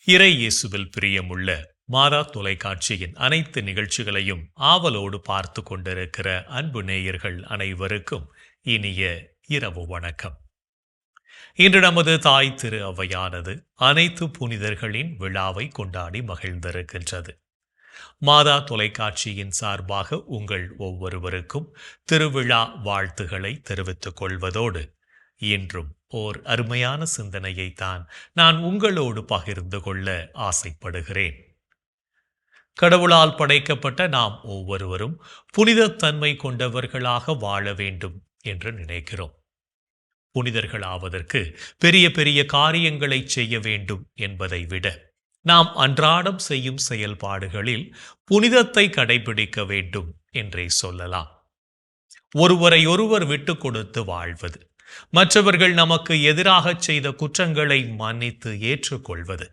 இறை இயேசுவில் பிரியமுள்ள மாதா தொலைக்காட்சியின் அனைத்து நிகழ்ச்சிகளையும் ஆவலோடு பார்த்து கொண்டிருக்கிற அன்பு நேயர்கள் அனைவருக்கும் இனிய இரவு வணக்கம். இன்று நமது தாய் திரு அவையானது அனைத்து புனிதர்களின் விழாவை கொண்டாடி மகிழ்ந்திருக்கின்றது. மாதா தொலைக்காட்சியின் சார்பாக உங்கள் ஒவ்வொருவருக்கும் திருவிழா வாழ்த்துக்களை தெரிவித்துக் கொள்வதோடு இன்றும் ஓர் அருமையான சிந்தனையை தான் நான் உங்களோடு பகிர்ந்து கொள்ள ஆசைப்படுகிறேன். கடவுளால் படைக்கப்பட்ட நாம் ஒவ்வொருவரும் புனிதத்தன்மை கொண்டவர்களாக வாழ வேண்டும் என்று நினைக்கிறோம். புனிதர்களாவதற்கு பெரிய பெரிய காரியங்களை செய்ய வேண்டும் என்பதை விட நாம் அன்றாடம் செய்யும் செயல்பாடுகளில் புனிதத்தை கடைபிடிக்க வேண்டும் என்றே சொல்லலாம். ஒருவரை ஒருவர் விட்டு கொடுத்து வாழ்வது, மற்றவர்கள் நமக்கு எதிராக செய்த குற்றங்களை மன்னித்து ஏற்றுக்கொள்வது,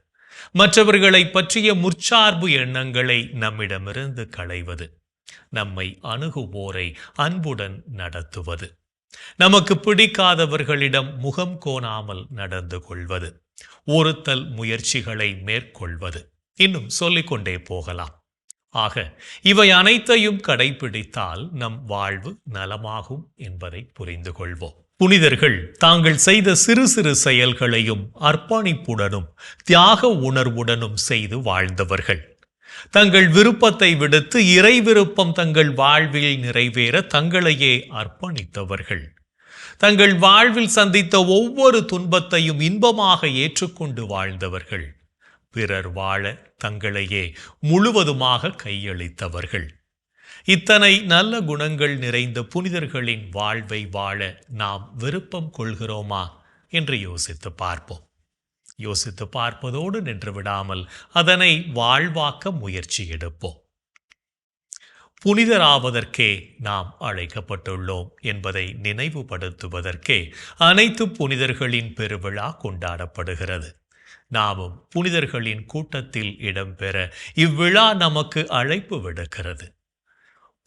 மற்றவர்களை பற்றிய முற்சார்பு எண்ணங்களை நம்மிடமிருந்து களைவது, நம்மை அணுகுவோரை அன்புடன் நடத்துவது, நமக்கு பிடிக்காதவர்களிடம் முகம் கோணாமல் நடந்து கொள்வது, ஒருத்தல் முயற்சிகளை மேற்கொள்வது, இன்னும் சொல்லிக்கொண்டே போகலாம். ஆக இவை அனைத்தையும் கடைபிடித்தால் நம் வாழ்வு நலமாகும் என்பதை புரிந்து கொள்வோம். புனிதர்கள் தாங்கள் செய்த சிறு சிறு செயல்களையும் அர்ப்பணிப்புடனும் தியாக உணர்வுடனும் செய்து வாழ்ந்தவர்கள். தங்கள் விருப்பத்தை விடுத்து இறை விருப்பம் தங்கள் வாழ்வில் நிறைவேற தங்களையே அர்ப்பணித்தவர்கள். தங்கள் வாழ்வில் சந்தித்த ஒவ்வொரு துன்பத்தையும் இன்பமாக ஏற்றுக்கொண்டு வாழ்ந்தவர்கள். பிறர் வாழ தங்களையே முழுவதுமாக கையளித்தவர்கள். இத்தனை நல்ல குணங்கள் நிறைந்த புனிதர்களின் வாழ்வை வாழ நாம் விருப்பம் கொள்கிறோமா என்று யோசித்து பார்ப்போம். யோசித்து பார்ப்பதோடு நின்று விடாமல் அதனை வாழ்வாக்க முயற்சி எடுப்போம். புனிதராவதற்கே நாம் அழைக்கப்பட்டுள்ளோம் என்பதை நினைவுபடுத்துவதற்கே அனைத்து புனிதர்களின் பெருவிழா கொண்டாடப்படுகிறது. நாமும் புனிதர்களின் கூட்டத்தில் இடம்பெற இவ்விழா நமக்கு அழைப்பு விடுக்கிறது.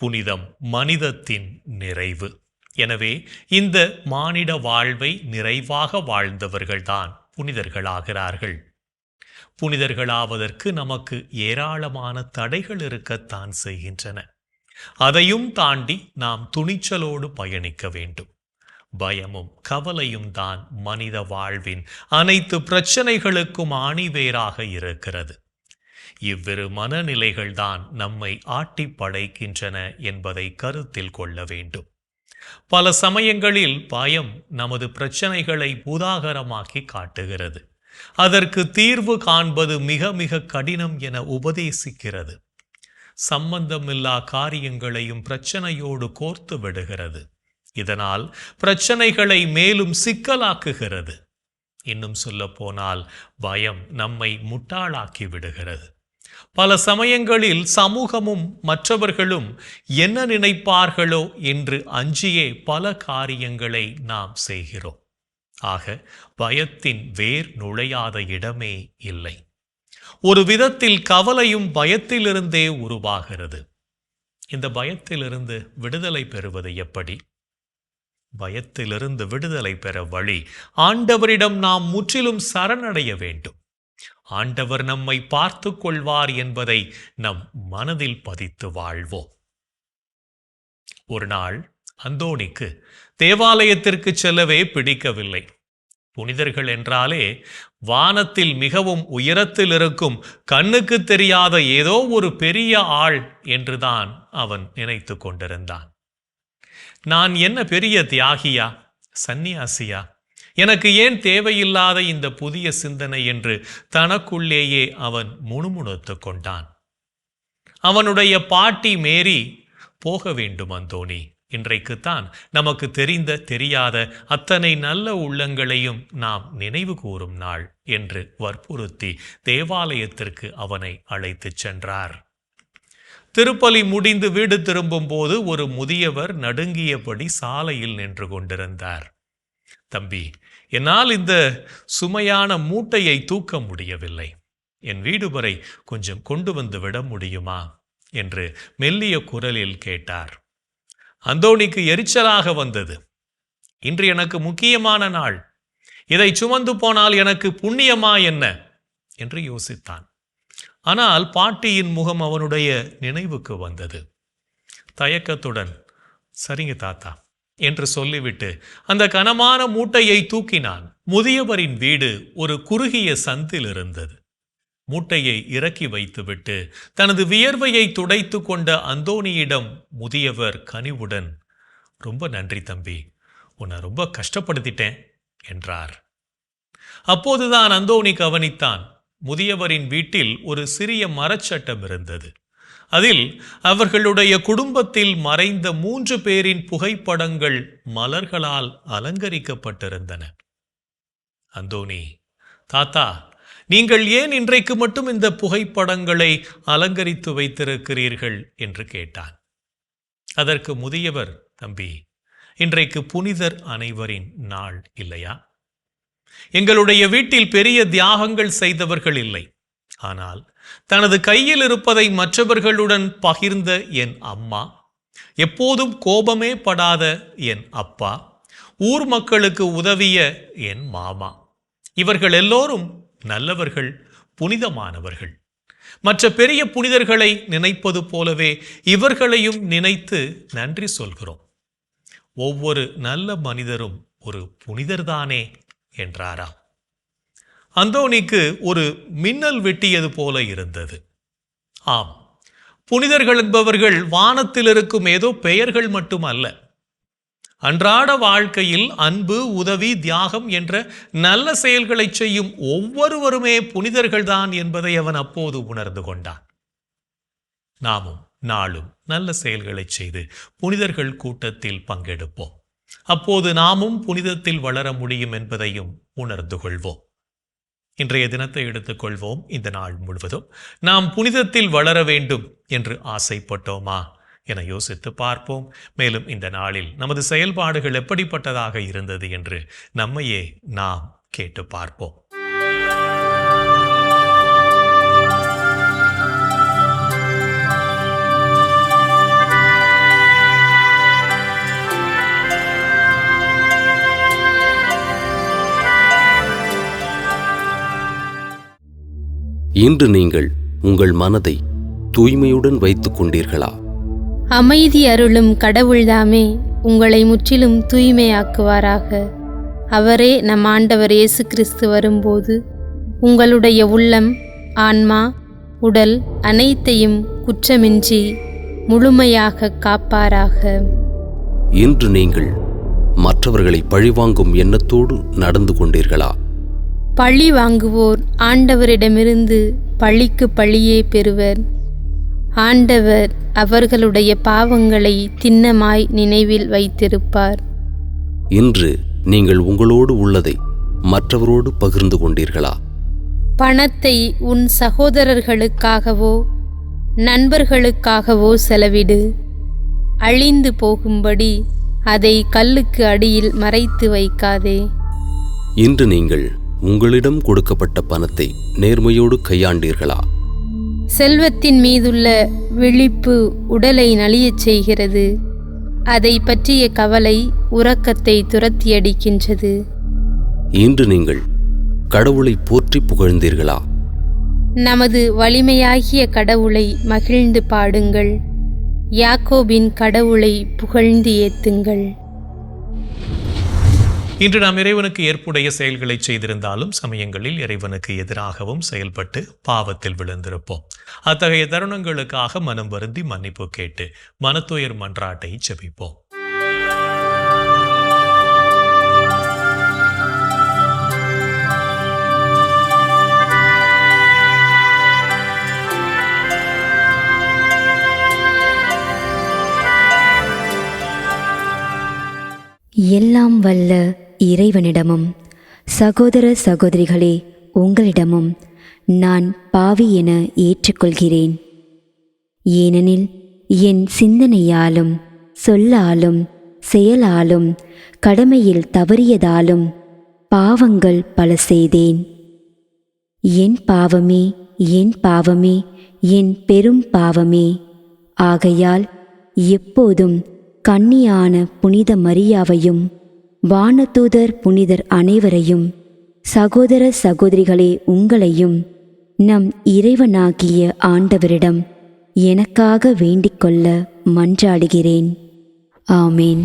புனிதம் மனிதத்தின் நிறைவு. எனவே இந்த மானிட வாழ்வை நிறைவாக வாழ்ந்தவர்கள்தான் புனிதர்களாகிறார்கள். புனிதர்களாவதற்கு நமக்கு ஏராளமான தடைகள் இருக்கத்தான் செய்கின்றன. அதையும் தாண்டி நாம் துணிச்சலோடு பயணிக்க வேண்டும். பயமும் கவலையும் தான் மனித வாழ்வின் அனைத்து பிரச்சனைகளுக்கும் ஆணிவேராக இருக்கிறது. இவ்விரு மனநிலைகள்தான் நம்மை ஆட்டி படைக்கின்றன என்பதை கருத்தில் கொள்ள வேண்டும். பல சமயங்களில் பயம் நமது பிரச்சனைகளை பூதாகரமாக்கி காட்டுகிறது. அதற்கு தீர்வு காண்பது மிக மிக கடினம் என உபதேசிக்கிறது. சம்பந்தமில்லா காரியங்களையும் பிரச்சனையோடு கோர்த்து விடுகிறது. இதனால் பிரச்சனைகளை மேலும் சிக்கலாக்குகிறது. இன்னும் சொல்ல போனால் பயம் நம்மை முட்டாளாக்கி விடுகிறது. பல சமயங்களில் சமூகமும் மற்றவர்களும் என்ன நினைப்பார்களோ என்று அஞ்சியே பல காரியங்களை நாம் செய்கிறோம். ஆக பயத்தின் வேர் நுழையாத இடமே இல்லை. ஒரு விதத்தில் கவலையும் பயத்திலிருந்தே உருவாகிறது. இந்த பயத்திலிருந்து விடுதலை பெறுவது எப்படி? பயத்திலிருந்து விடுதலை பெற வழி ஆண்டவரிடம் நாம் முற்றிலும் சரணடைய வேண்டும். ஆண்டவர் நம்மை பார்த்து கொள்வார் என்பதை நம் மனதில் பதித்து வாழ்வோம். ஒரு நாள் அந்தோணிக்கு தேவாலயத்திற்கு செல்லவே பிடிக்கவில்லை. புனிதர்கள் என்றாலே வானத்தில் மிகவும் உயரத்தில் இருக்கும் கண்ணுக்கு தெரியாத ஏதோ ஒரு பெரிய ஆள் என்றுதான் அவன் நினைத்து கொண்டிருந்தான். நான் என்ன பெரிய தியாகியா, சந்நியாசியா, எனக்கு ஏன் தேவையில்லாத இந்த புதிய சிந்தனை என்று தனக்குள்ளேயே அவன் முணுமுணுத்து கொண்டான். அவனுடைய பாட்டி மேரி, போக வேண்டும் அந்தோணி, இன்றைக்குத்தான் நமக்கு தெரியாத அத்தனை நல்ல உள்ளங்களையும் நாம் நினைவு கூறும் நாள் என்று வற்புறுத்தி தேவாலயத்திற்கு அவனை அழைத்துச் சென்றார். திருப்பலி முடிந்து வீடு திரும்பும் போது ஒரு முதியவர் நடுங்கியபடி சாலையில் நின்று கொண்டிருந்தார். தம்பி, என்னால் இந்த சுமையான மூட்டையை தூக்க முடியவில்லை. என் வீடு வரை கொஞ்சம் கொண்டு வந்து விட முடியுமா என்று மெல்லிய குரலில் கேட்டார். அந்தோணிக்கு எரிச்சலாக வந்தது. இன்று எனக்கு முக்கியமான நாள். இதை சுமந்து போனால் எனக்கு புண்ணியமா என்ன என்று யோசித்தான். ஆனால் பாட்டியின் முகம் அவனுடைய நினைவுக்கு வந்தது. தயக்கத்துடன், சரிங்க தாத்தா என்று சொல்லிவிட்டு அந்த கனமான மூட்டையை தூக்கினான். முதியவரின் வீடு ஒரு குறுகிய சந்தில் இருந்தது. மூட்டையை இறக்கி வைத்துவிட்டு தனது வியர்வையை துடைத்து கொண்ட அந்தோனியிடம் முதியவர் கனிவுடன், ரொம்ப நன்றி தம்பி, உன்னை ரொம்ப கஷ்டப்படுத்திட்டேன் என்றார். அப்போதுதான் அந்தோனி கவனித்தான், முதியவரின் வீட்டில் ஒரு சிறிய மரச்சட்டம் இருந்தது. அதில் அவர்களுடைய குடும்பத்தில் மறைந்த 3 பேரின் புகைப்படங்கள் மலர்களால் அலங்கரிக்கப்பட்டிருந்தன. அந்தோனி, தாத்தா, நீங்கள் ஏன் இன்றைக்கு மட்டும் இந்த புகைப்படங்களை அலங்கரித்து வைத்திருக்கிறீர்கள் என்று கேட்டான். அதற்கு முதியவர், தம்பி, இன்றைக்கு புனிதர் அனைவரின் நாள் இல்லையா? எங்களுடைய வீட்டில் பெரிய தியாகங்கள் செய்தவர்கள் இல்லை. ஆனால் தனது கையில் இருப்பதை மற்றவர்களுடன் பகிர்ந்த என் அம்மா, எப்போதும் கோபமே படாத என் அப்பா, ஊர் மக்களுக்கு உதவிய என் மாமா, இவர்கள் எல்லோரும் நல்லவர்கள், புனிதமானவர்கள். மற்ற பெரிய புனிதர்களை நினைப்பது போலவே இவர்களையும் நினைத்து நன்றி சொல்கிறோம். ஒவ்வொரு நல்ல மனிதரும் ஒரு புனிதர்தானே என்றாராம். அந்தோனிக்கு ஒரு மின்னல் வெட்டியது போல இருந்தது. ஆம், புனிதர்கள் என்பவர்கள் வானத்தில் இருக்கும் ஏதோ பெயர்கள் மட்டுமல்ல. அன்றாட வாழ்க்கையில் அன்பு, உதவி, தியாகம் என்ற நல்ல செயல்களை செய்யும் ஒவ்வொருவருமே புனிதர்கள்தான் என்பதை அவன் அப்போது உணர்ந்து கொண்டான். நாமும் நாளும் நல்ல செயல்களை செய்து புனிதர்கள் கூட்டத்தில் பங்கெடுப்போம். அப்போது நாமும் புனிதத்தில் வளர முடியும் என்பதையும் உணர்ந்து கொள்வோம். இன்றைய தினத்தை எடுத்துக்கொள்வோம். இந்த நாள் முழுவதும் நாம் புனிதத்தில் வளர வேண்டும் என்று ஆசைப்பட்டோமா என யோசித்து பார்ப்போம். மேலும் இந்த நாளில் நமது செயல்பாடுகள் எப்படிப்பட்டதாக இருந்தது என்று நம்மையே நாம் கேட்டு பார்ப்போம். இன்று நீங்கள் உங்கள் மனதை தூய்மையுடன் வைத்துக் கொண்டீர்களா? அமைதி அருளும் கடவுள்தாமே உங்களை முற்றிலும் தூய்மையாக்குவாராக. அவரே நம் ஆண்டவர் இயேசு கிறிஸ்து வரும்போது உங்களுடைய உள்ளம், ஆன்மா, உடல் அனைத்தையும் குற்றமின்றி முழுமையாக காப்பாராக. இன்று நீங்கள் மற்றவர்களை பழிவாங்கும் எண்ணத்தோடு நடந்து கொண்டீர்களா? பழி வாங்குவோர் ஆண்டவரிடமிருந்து பழிக்கு பழியே பெறுவர். ஆண்டவர் அவர்களுடைய பாவங்களை திண்ணமாய் நினைவில் வைத்திருப்பார். இன்று நீங்கள் உங்களோடு உள்ளதை மற்றவரோடு பகிர்ந்து கொண்டீர்களா? பணத்தை உன் சகோதரர்களுக்காகவோ நண்பர்களுக்காகவோ செலவிடு. அழிந்து போகும்படி அதை கல்லுக்கு அடியில் மறைத்து வைக்காதே. இன்று நீங்கள் உங்களிடம் கொடுக்கப்பட்ட பணத்தை நேர்மையோடு கையாண்டீர்களா? செல்வத்தின் மீதுள்ள விழிப்பு உடலை நலியச் செய்கிறது. அதை பற்றிய கவலை உறக்கத்தை துரத்தியடிக்கின்றது. இன்று நீங்கள் கடவுளை போற்றி புகழ்ந்தீர்களா? நமது வலிமையாகிய கடவுளை மகிழ்ந்து பாடுங்கள். யாக்கோபின் கடவுளை புகழ்ந்து ஏத்துங்கள். இன்று நாம் இறைவனுக்கு ஏற்புடைய செயல்களை செய்திருந்தாலும் சமயங்களில் இறைவனுக்கு எதிராகவும் செயல்பட்டு பாவத்தில் விழுந்திருப்போம். அத்தகைய தருணங்களுக்காக மனம் வருந்தி மன்னிப்பு கேட்டு மனத்துயர் மன்றாட்டை ஜெபிப்போம். எல்லாம் வல்ல இறைவனிடமும் சகோதர சகோதரிகளே உங்களிடமும் நான் பாவி என ஏற்றுக்கொள்கிறேன். ஏனெனில் என் சிந்தனையாலும் சொல்லாலும் செயலாலும் கடமையில் தவறியதாலும் பாவங்கள் பல செய்தேன். என் பாவமே, என் பாவமே, என் பெரும் பாவமே. ஆகையால் எப்போதும் கன்னியான புனித மரியாவையும் வானதூதர் புனிதர் அனைவரையும் சகோதர சகோதரிகளே உங்களையும் நம் இறைவனாகிய ஆண்டவரிடம் எனக்காக வேண்டிக்கொள்ள மன்றாடுகிறேன். ஆமேன்.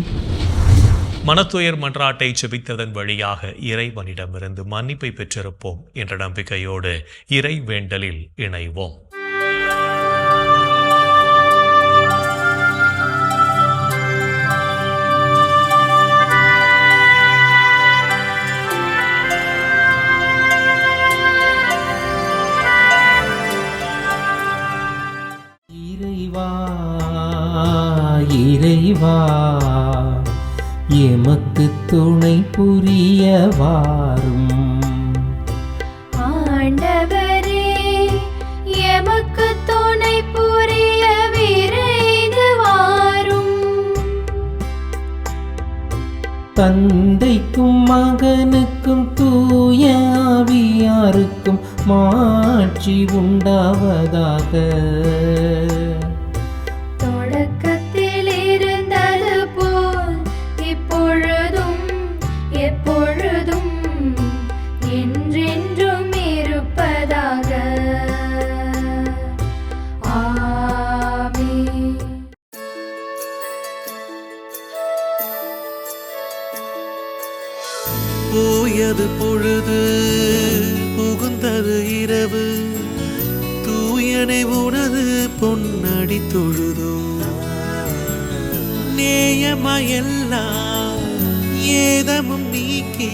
மனத்துயர் மன்றாட்டை செபித்ததன் வழியாக இறைவனிடமிருந்து மன்னிப்பை பெற்றிருப்போம் என்ற நம்பிக்கையோடு இறை வேண்டலில் இணைவோம். இறைவா, எமக்கு துணை புரிய வாரும். ஆண்டவரே, எமக்கு துணை புரிய விரைந்து வாரும். தந்தைக்கும் மகனுக்கும் தூய ஆவியாருக்கும் மாட்சி உண்டாவதாக. தொடக்கத்தில் இருந்தது போல் இப்பொழுதும் எப்பொழுதும் என்றென்றும் இருப்பதாக. ஆமென். போயது பொழுது புகுந்தது இரவு, தூயனை உனது பொன்னடி தொழுதோ. நேயமையெல்லாம் ஏதமும் நீக்கி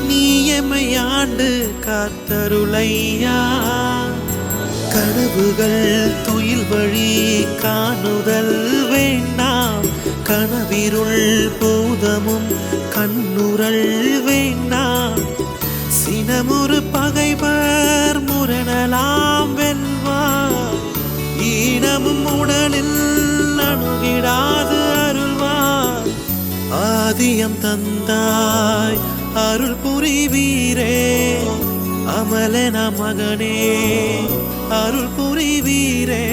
நீயமையாண்டு காத்தருளையா. கனவுகள் துயில் வழி காணுதல் வேண்டாம், கனவிருள் பூதமும் கண்ணுரல் வேண்டாம். சினமுறு பகைவர் முரணலாம் வெல்வார், ஈனமும் உடலில் அணுகிடாது அருள்வார். ஆதியம் தந்தாய் அருள் புரிவீரே, அமலன மகனே அருள் புரிவீரே.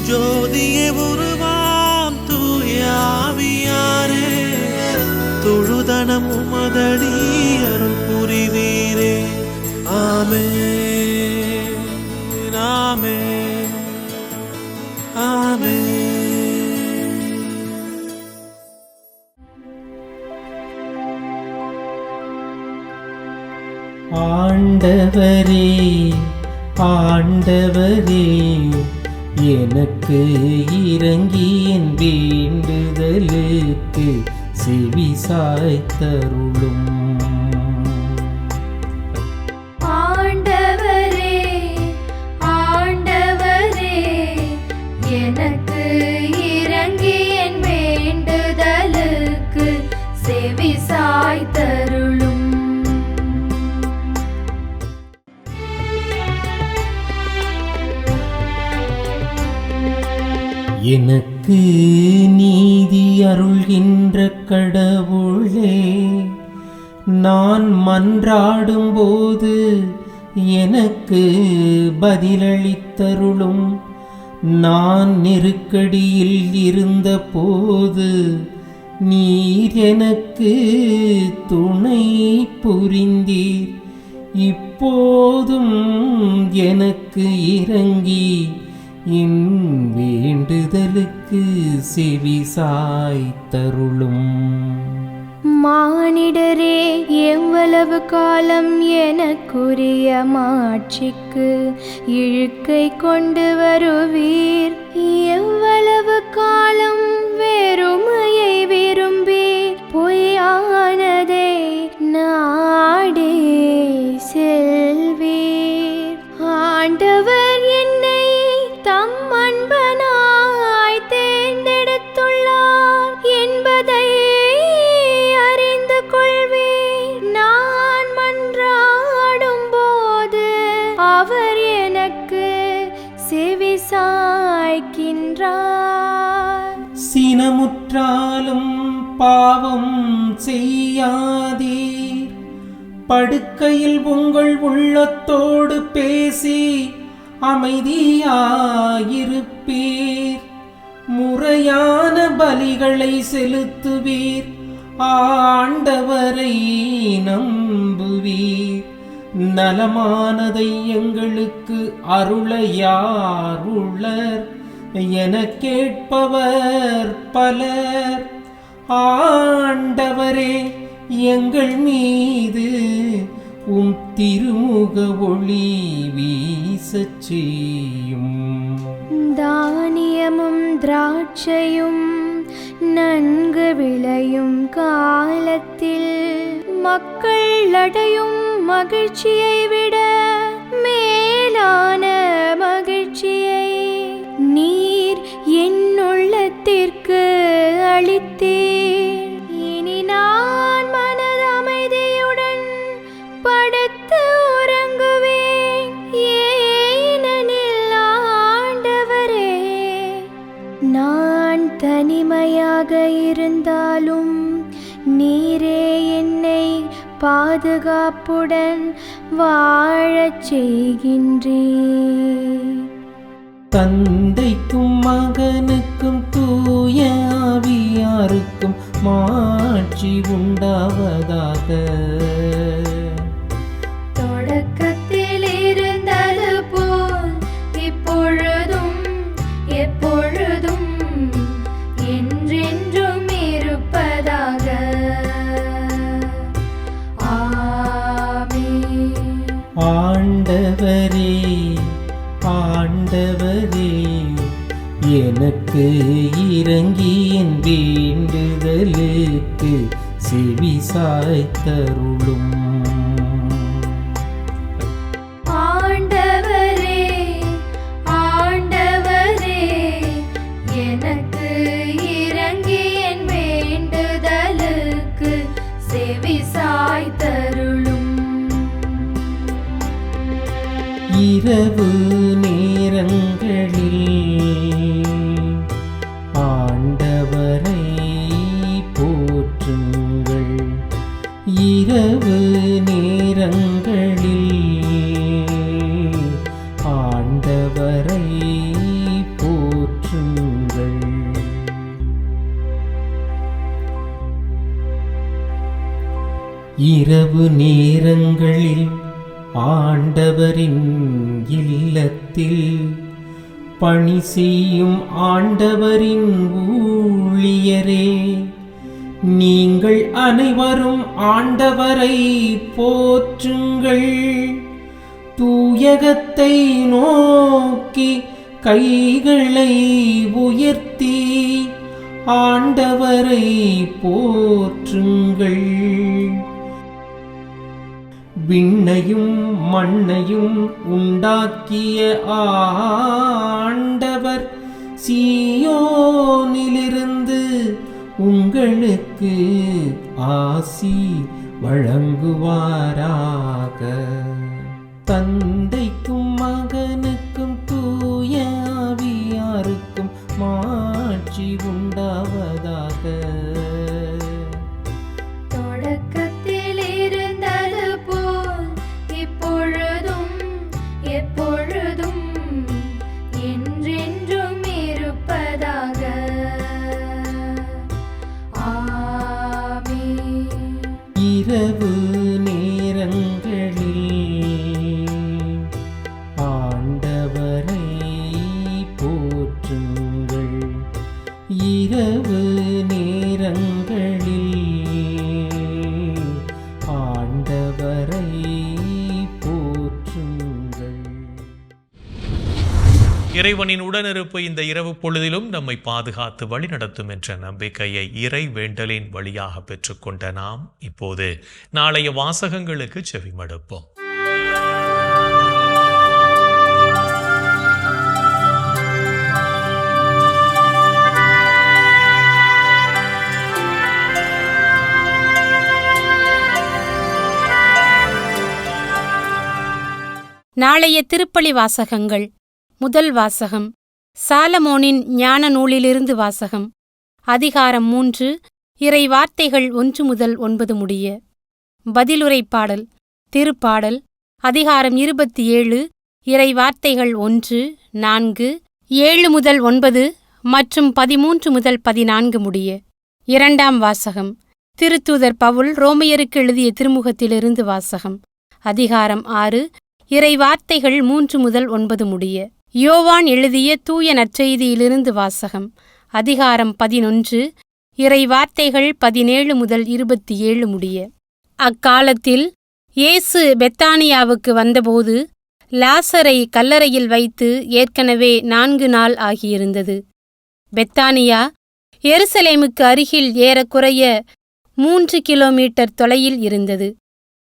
ஜோதியே உருவாம் தூயாவியாரே, தொழுதனம் உமதடி அருள் புரிவீரே. ஆமென், ஆமென், ஆமென். ஆண்டவரே, ஆண்டவரே, எனக்கு இறங்கி என் வேண்டுதலுக்கு செவி சாய்த்தருளும். ஆண்டவரே, ஆண்டவரே, எனக்கு இறங்கி என் வேண்டுதலுக்கு செவி சாய்த்தருளும். எனக்கு நீதி அருள்கின்ற கடவுளே, நான் மன்றாடும்போது எனக்கு பதிலளித்தருளும். நான் நெருக்கடியில் இருந்தபோது நீர் எனக்கு துணை புரிந்தீர். இப்போதும் எனக்கு இறங்கி என் வேண்டுதலுக்கு செவி சாய்த்தருளும். மானிடரே, எவ்வளவு காலம் எனக்குரிய மாட்சிக்கு இழுக்கை கொண்டு வருவீர்? எவ்வளவு காலம் வெறுமையை விரும்பி பொய்யானதை நாடே செல்வீர்? ஆண்டவர் என்னை தம் அன்பனாய் தேர்ந்தெடுத்துள்ளார் என்பதை அறிந்து கொள்வேன். நான் மன்றாடும் போது அவர் எனக்கு செவி சாய்க்கின்றார். சினமுற்றாலும் பாவம் செய்யாதீர். படுக்கையில் உங்கள் உள்ளத்தோடு பேசி அமைதியாயிருப்பீர். முறையான பலிகளை செலுத்துவீர். ஆண்டவரை நம்புவீர். நலமானதை எங்களுக்கு அருள யார் உள்ளர் என கேட்பவர் பலர். ஆண்டவரே, எங்கள் மீது உம் திருமுக ஒளி வீசச் செய்யும். தானியமும் திராட்சையும் நன்கு விளையும் காலத்தில் மக்கள் அடையும் மகிழ்ச்சியை விட மேலான மகிழ்ச்சியை நீர் என் உள்ளத்திற்கு அளித்தீர். இனி நான் மனது அமைதியுடன் படுத்து உறங்குவேன். ஏனெனில் ஆண்டவரே, நான் தனிமையாக இருந்தாலும் நீரே என்னை பாதுகாப்புடன் வாழச் செய்கின்றீர். தந்தைக்கும் மகனுக்கும் தூய ஆவியாருக்கும் மாட்சி உண்டாவதாக. தொடக்கத்தில் இருந்தது போல் இப்பொழுதும் எப்பொழுதும் என்றென்றும் இருப்பதாக. ஆமென். ஆண்டவரே, ஆண்டவரே, எனக்கு இரங்கி என் வேண்டுதலுக்கு செவி சாய்த்தருளும். ஆண்டவரே, ஆண்டவரே, எனக்கு இரங்கி என் வேண்டுதலுக்கு செவி சாய்த்தருளும். இரவு நேரங்களில் ஆண்டவரை போற்றுங்கள். இரவு நேரங்களில் ஆண்டவரை போற்றுங்கள். இரவு நேரங்களில் ஆண்டவரின் இல்லத்தில் பணி செய்யும் ஆண்டவரின் ஊழியரே, நீங்கள் அனைவரும் ஆண்டவரை போற்றுங்கள். தூயகத்தை நோக்கி கைகளை உயர்த்தி ஆண்டவரை போற்றுங்கள். விண்ணையும் மண்ணையும் உண்டாக்கிய ஆண்டவர் சீயோனிலிருந்து உங்களுக்கு ஆசி வழங்குவாராக. தந்தைக்கும் மகனுக்கும் தூய ஆவியாருக்கும் மாட்சி உண்டாவதாக. தொடக்கத்தில் இருந்தது போல் இப்பொழுதும் எப்பொழுதும் என்றென்றும் இருப்பதாக. ஆமென். இரவு நேரங்களில் ஆண்டவரை போற்றுங்கள். இரவு நேரங்களில் ஆண்டவரை போற்றுங்கள். இறைவனின் உடனிருப்பு இந்த இரவு பொழுதிலும் நம்மை பாதுகாத்து வழிநடத்தும் என்ற நம்பிக்கையை இறை வேண்டலின் வழியாக பெற்றுக்கொண்ட நாம் இப்போது நாளைய வாசகங்களுக்கு செவிமடுப்போம். நாளைய திருப்பலி வாசகங்கள். முதல் வாசகம் சாலமோனின் ஞான நூலிலிருந்து வாசகம். அதிகாரம் 3, இறை வார்த்தைகள் 1 முதல் 9 முடிய. பதிலுரை பாடல். திருப்பாடல். அதிகாரம் 27, இறை வார்த்தைகள் 1, 4, 7 முதல் 9 மற்றும் 13 முதல் 14 முடிய. இரண்டாம் வாசகம் திருத்தூதர் பவுல் ரோமையருக்கு எழுதிய திருமுகத்திலிருந்து வாசகம். அதிகாரம் 6 இறை வார்த்தைகள் 3 முதல் 9 முடிய. யோவான் எழுதிய தூய நற்செய்தியிலிருந்து வாசகம். அதிகாரம் 11 இறை வார்த்தைகள் 17 முதல் 27 முடிய. அக்காலத்தில் இயேசு பெத்தானியாவுக்கு வந்தபோது லாசரை கல்லறையில் வைத்து ஏற்கனவே 4 நாள் ஆகியிருந்தது. பெத்தானியா எருசலேமுக்கு அருகில் ஏறக்குறைய 3 கிலோமீட்டர் தொலையில் இருந்தது.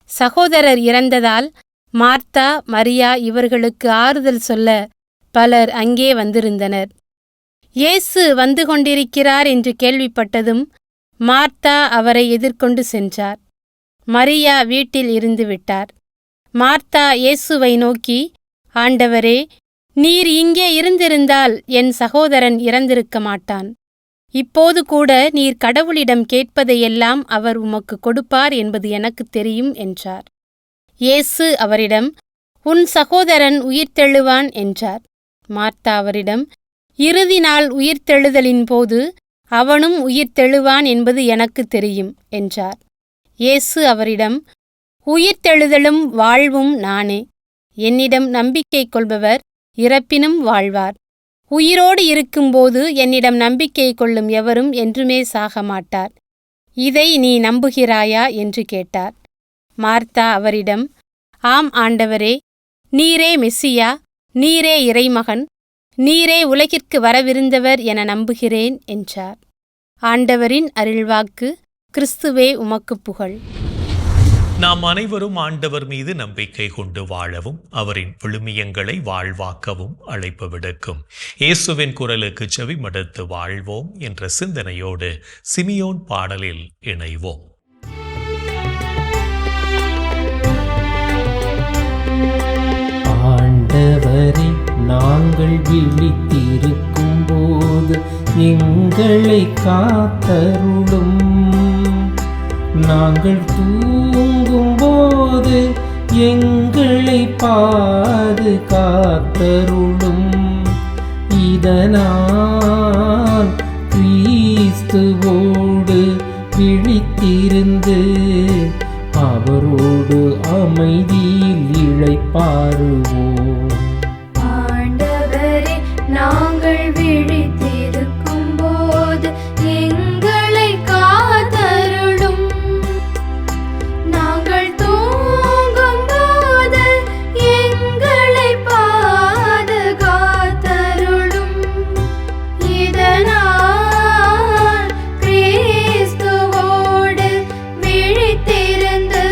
சகோதரர் இறந்ததால் மார்த்தா, மரியா இவர்களுக்கு ஆறுதல் சொல்ல பலர் அங்கே வந்திருந்தனர். இயேசு வந்து கொண்டிருக்கிறார் என்று கேள்விப்பட்டதும் மார்த்தா அவரை எதிர்கொண்டு சென்றார். மரியா வீட்டில் இருந்து விட்டார். மார்த்தா இயேசுவை நோக்கி, ஆண்டவரே, நீர் இங்கே இருந்திருந்தால் என் சகோதரன் இறந்திருக்க மாட்டான். இப்போது கூட நீர் கடவுளிடம் கேட்பதையெல்லாம் அவர் உமக்கு கொடுப்பார் என்பது எனக்குத் தெரியும் என்றார். இயேசு அவரிடம், உன் சகோதரன் உயிர்த்தெழுவான் என்றார். மார்த்தா அவரிடம், இறுதி நாள் உயிர்த்தெழுதலின் போது அவனும் உயிர்த்தெழுவான் என்பது எனக்குத் தெரியும் என்றார். இயேசு அவரிடம், உயிர்த்தெழுதலும் வாழ்வும் நானே. என்னிடம் நம்பிக்கை கொள்பவர் இறப்பினும் வாழ்வார். உயிரோடு இருக்கும்போது என்னிடம் நம்பிக்கை கொள்ளும் எவரும் என்றுமே சாக மாட்டார். இதை நீ நம்புகிறாயா என்று கேட்டார். மார்த்தா அவரிடம், ஆம் ஆண்டவரே, நீரே மெசியா, நீரே இறைமகன், நீரே உலகிற்கு வரவிருந்தவர் என நம்புகிறேன் என்றார். ஆண்டவரின் அருள்வாக்கு. கிறிஸ்துவே உமக்குப் புகழ். நாம் அனைவரும் ஆண்டவர் மீது நம்பிக்கை கொண்டு வாழவும் அவரின் விழுமியங்களை வாழ்வாக்கவும் அழைப்பு விடுக்கும் இயேசுவின் குரலுக்கு செவி மடுத்து வாழ்வோம் என்ற சிந்தனையோடு சிமியோன் பாடலில் இணைவோம். ஆண்டவரை நாங்கள் விழித்திருக்கும் போது எங்களை காத்தருளும். நாங்கள் தூங்கும் போது எங்களை பாதுகாத்தருளும். இதனால் கிறிஸ்துவோடு விழித்திருந்து அவரோடு அமைதியில் இளைப்பாறுவோம். ஆண்டவரே, நாங்கள் விழித்திருக்கும் போது எங்களை காத்தருளும். நாங்கள் தூங்கும் போது எங்களை பாதுகாத்தருளும். இதனால் கிறிஸ்துவோடு விழித்திருந்து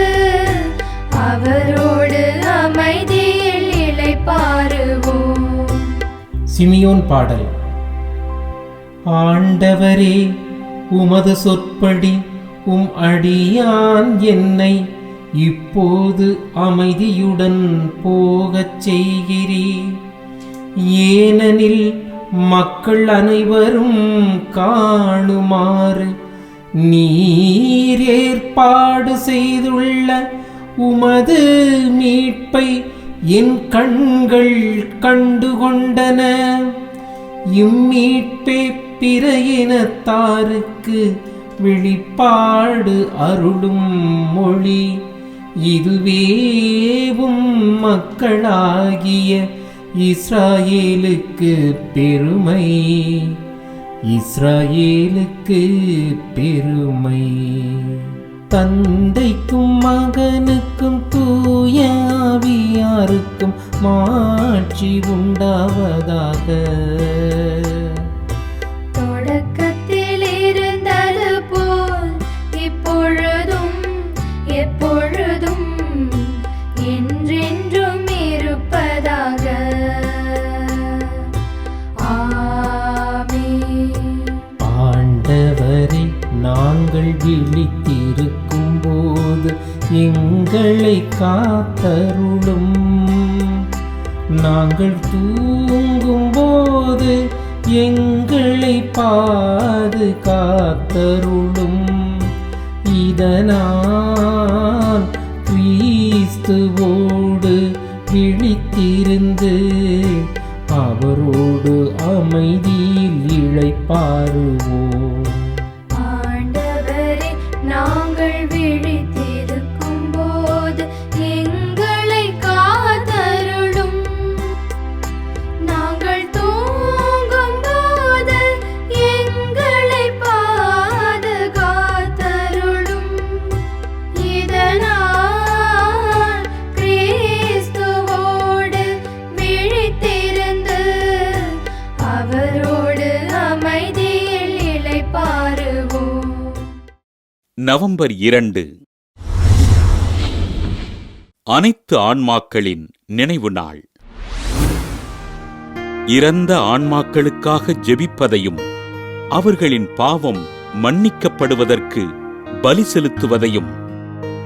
அவரோடு அமைதியில் இளைப்பாறுவோம். சிமியோன் பாடல். ஆண்டவரே, உமது சொற்படி உம் அடியான் என்னை இப்போது அமைதியுடன் போகச் செய்கிறீர். ஏனெனில் மக்கள் அனைவரும் காணுமாறு நீர் ஏற்பாடு செய்துள்ள உமது மீட்பை என் கண்கள் கண்டுகொண்டன. இம்மீட்பே பிற இனத்தாருக்கு வெளிப்பாடு அருளும் மொழி. இதுவேவும் மக்களாகிய இஸ்ராயேலுக்கு பெருமை. இஸ்ராயேலுக்கு பெருமை. தந்தைக்கும் மகனுக்கும் தூய ஆவியாருக்கும் மாட்சி உண்டாவதாக. தொடக்கத்தில் இருந்தது போல் இப்பொழுதும் எப்பொழுதும் என்றென்றும் இருப்பதாக. ஆமென். ஆண்டவரை நாங்கள் விழித்திருக்கும் போது எங்களை காத்தருளும். நாங்கள் தூங்கும் போது எங்களை பாதுகாத்தருளும். இதனால் கிறிஸ்துவோடு விழித்திருந்து அவரோடு அமைதியில் இளைப்பாறுவோம். ஆண்டவரே, நாங்கள் விழித்திருக்கும் போது எங்களை நவம்பர் 2 அனைத்து ஆன்மாக்களின் நினைவு நாள். இறந்த ஆன்மாக்களுக்காக ஜெபிப்பதையும் அவர்களின் பாவம் மன்னிக்கப்படுவதற்கு பலி செலுத்துவதையும்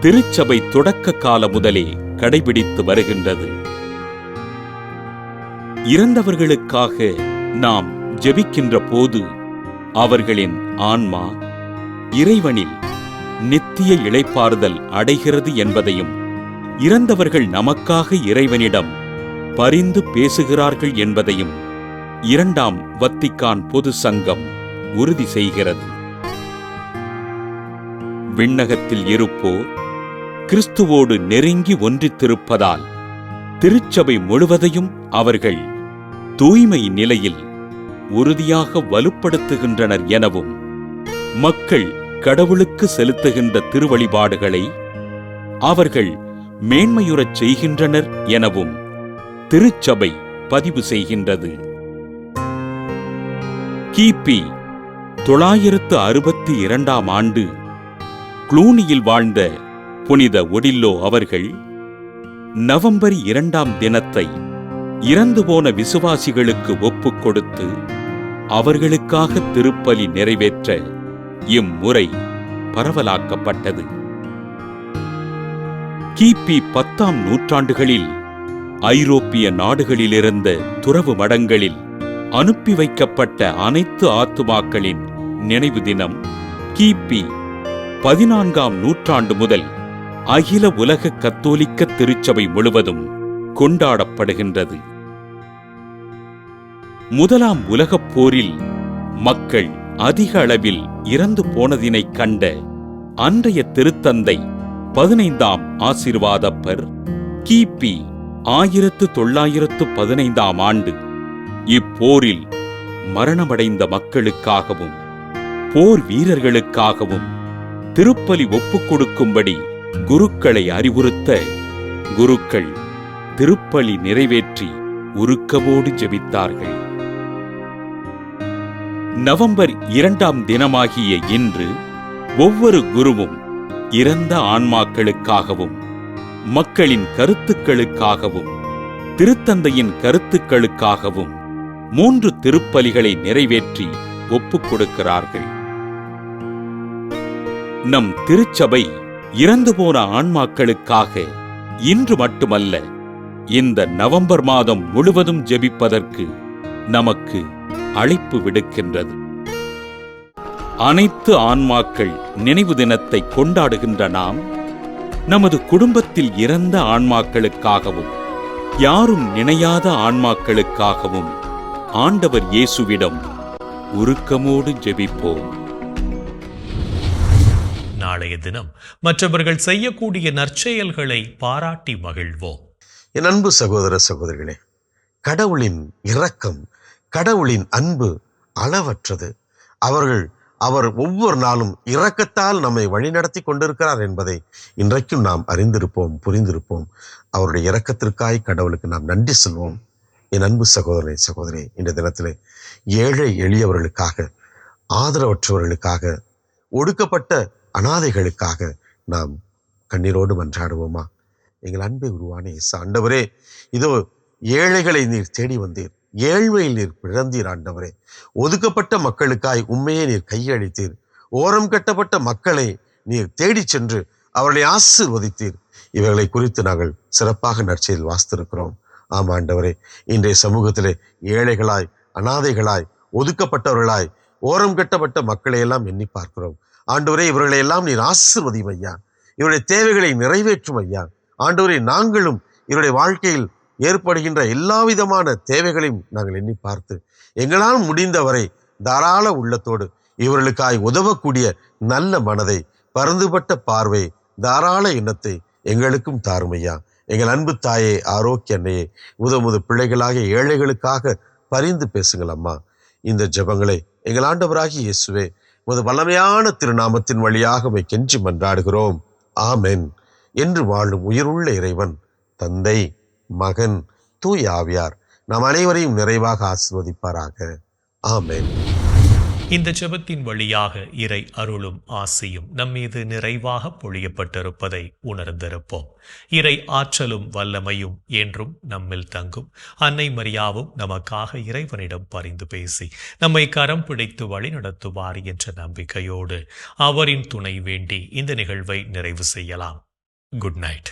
திருச்சபை தொடக்க கால முதலே கடைபிடித்து வருகின்றது. இறந்தவர்களுக்காக நாம் ஜெபிக்கின்ற போது அவர்களின் ஆன்மா இறைவனில் நித்திய இளைப்பாறுதல் அடைகிறது என்பதையும், இறந்தவர்கள் நமக்காக இறைவனிடம் பரிந்து பேசுகிறார்கள் என்பதையும் 2ஆம் வத்திக்கான் பொது சங்கம் உறுதி செய்கிறது. விண்ணகத்தில் இருப்போர் கிறிஸ்துவோடு நெருங்கி ஒன்றித்திருப்பதால் திருச்சபை முழுவதையும் அவர்கள் தூய்மை நிலையில் உறுதியாக வலுப்படுத்துகின்றனர் எனவும், மக்கள் கடவுளுக்கு செலுத்துகின்ற திருவழிபாடுகளை அவர்கள் மேன்மையுறச் செய்கின்றனர் எனவும் திருச்சபை பதிவு செய்கின்றது. கிபி 962ஆம் ஆண்டு க்ளூனியில் வாழ்ந்த புனித ஒடில்லோ அவர்கள் நவம்பர் 2ஆம் தினத்தை இறந்து போன விசுவாசிகளுக்கு ஒப்புக் கொடுத்து அவர்களுக்காக திருப்பலி நிறைவேற்ற இம்முறை பரவலாக்கப்பட்டது. கிபி 10ஆம் நூற்றாண்டுகளில் ஐரோப்பிய நாடுகளிலிருந்த துறவு மடங்களில் அனுப்பி வைக்கப்பட்ட அனைத்து ஆத்துமாக்களின் நினைவு தினம் கிபி 14ஆம் நூற்றாண்டு முதல் அகில உலக கத்தோலிக்க திருச்சபை முழுவதும் கொண்டாடப்படுகின்றது. முதலாம் உலகப் போரில் மக்கள் அதிக அளவில் இறந்து போனதினைக் கண்ட அன்றைய திருத்தந்தை 15ஆம் ஆசீர்வாதப்பர் கிபி 1915ஆம் ஆண்டு இப்போரில் மரணமடைந்த மக்களுக்காகவும் போர் வீரர்களுக்காகவும் திருப்பலி ஒப்புக் கொடுக்கும்படி குருக்களை அறிவுறுத்த, குருக்கள் திருப்பலி நிறைவேற்றி உருக்கமோடு ஜெபித்தார்கள். நவம்பர் 2ஆம் தினமாகிய இன்று ஒவ்வொரு குருவும் இறந்த ஆன்மாக்களுக்காகவும் மக்களின் கருத்துக்களுக்காகவும் திருத்தந்தையின் கருத்துக்களுக்காகவும் 3 திருப்பலிகளை நிறைவேற்றி ஒப்புக் கொடுக்கிறார்கள். நம் திருச்சபை இறந்து போன ஆன்மாக்களுக்காக இன்று மட்டுமல்ல, இந்த நவம்பர் மாதம் முழுவதும் ஜெபிப்பதற்கு நமக்கு அழைப்பு விடுக்கின்றது. அனைத்து ஆன்மாக்கள் நினைவு தினத்தை கொண்டாடுகின்ற நாம், நமது குடும்பத்தில் இறந்த ஆன்மாக்களுக்காகவும் யாரும் நினையாத ஆன்மாக்களுக்காகவும் ஆண்டவர் இயேசுவிடம் உருக்கமோடு ஜெபிப்போம். நாளைய தினம் மற்றவர்கள் செய்யக்கூடிய நற்செயல்களை பாராட்டி மகிழ்வோம். என் அன்பு சகோதர சகோதரிகளே, கடவுளின் இரக்கம், கடவுளின் அன்பு அளவற்றது. அவர் ஒவ்வொரு நாளும் இரக்கத்தால் நம்மை வழிநடத்தி கொண்டிருக்கிறார் என்பதை இன்றைக்கும் நாம் அறிந்திருப்போம், புரிந்திருப்போம். அவருடைய இரக்கத்திற்காய் கடவுளுக்கு நாம் நன்றி சொல்வோம். என் அன்பு சகோதரனை சகோதரி, இந்த தினத்திலே ஏழை எளியவர்களுக்காக, ஆதரவற்றவர்களுக்காக, ஒடுக்கப்பட்ட அனாதைகளுக்காக நாம் கண்ணீரோடு மன்றாடுவோமா? எங்கள் அன்பை உருவான இயேசு ஆண்டவரே, இதோ ஏழைகளை நீர் தேடி வந்தீர், ஏழ்மையில் நீர் பிறந்தீர் ஆண்டவரே. ஒதுக்கப்பட்ட மக்களுக்காய் உண்மையே நீர் கையளித்தீர். ஓரம் கட்டப்பட்ட மக்களை நீர் தேடி சென்று அவர்களை ஆசீர்வதித்தீர். இவர்களை குறித்து நாங்கள் சிறப்பாக நற்செய்தியில் வாசித்திருக்கிறோம். ஆம் ஆண்டவரே, இன்றைய சமூகத்திலே ஏழைகளாய், அனாதைகளாய், ஒதுக்கப்பட்டவர்களாய், ஓரம் கட்டப்பட்ட மக்களை எல்லாம் எண்ணி பார்க்கிறோம். ஆண்டவரே, இவர்களை எல்லாம் நீர் ஆசீர்வதியும் ஐயா. இவருடைய தேவைகளை நிறைவேற்றும் ஐயா. ஆண்டவரே, நாங்களும் இவருடைய வாழ்க்கையில் ஏற்படுகின்ற எல்லா விதமான தேவைகளையும் நாங்கள் எண்ணி பார்த்து எங்களால் முடிந்தவரை தாராள உள்ளத்தோடு இவர்களுக்காய் உதவக்கூடிய நல்ல மனதை, பரந்துபட்ட பார்வை, தாராள எண்ணத்தை எங்களுக்கும் தாருமையா. எங்கள் அன்பு தாயே, ஆரோக்கிய அன்னையே, முத பிள்ளைகளாகிய ஏழைகளுக்காக பரிந்து பேசுங்கள் அம்மா. இந்த ஜெபங்களை எங்கள் ஆண்டவராகிய இயேசுவே வல்லமையான திருநாமத்தின் வழியாக கெஞ்சி மன்றாடுகிறோம். ஆமென். என்று வாழும் உயிருள்ள இறைவன் தந்தை, மகன், தூய ஆவியார் நாம் அனைவரையும் நிறைவாக ஆசீர்வதிப்பாராக. ஆமென். இந்த ஜெபத்தின் வழியாக இறை அருளும் ஆசியும் நம்மீது நிறைவாக பொழியப்பட்டிருப்பதை உணர்ந்திருப்போம். இறை ஆற்றலும் வல்லமையும் என்றும் நம்மில் தங்கும். அன்னை மரியாவும் நமக்காக இறைவனிடம் பரிந்து பேசி நம்மை கரம் பிடித்து வழி நடத்துவார் என்ற நம்பிக்கையோடு அவரின் துணை வேண்டி இந்த நிகழ்வை நிறைவு செய்யலாம். Good night.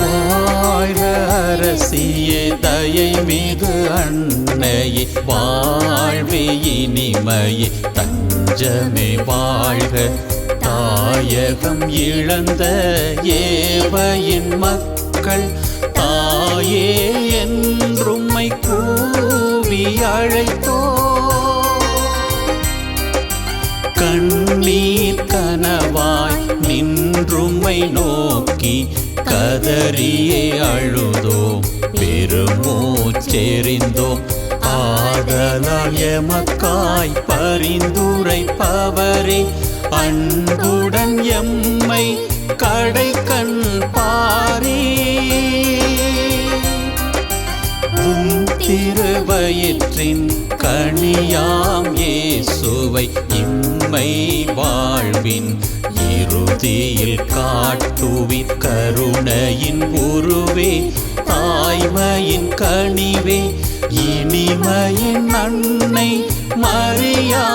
வாழ்க அரசியே தயை மிகு அன்னையே, வாழ்வே இனிமையே தஞ்சமே வாழ்க. தாயகம் இழந்த ஏவையின் மக்கள் தாயே என்றும்மை கூவி அழைத்தோ. கண்ணீர் கனவாய் நின்றும்மை நோக்கி கதறியே அழுதோம், பெருமூச்செறிந்தோம். ஆதலால் எமக்காய் பரிந்துரைப்பவரே, அன்புடன் எம்மை கடைக்கண் பாரே. திருவயிற்றின் கனியாம் இயேசுவை இம்மை வாழ்வின் இறுதியில் காட்டுவின் கருணையின் உருவே, தாய்மையின் கனிவே, இனிமையின் அன்னை மரியா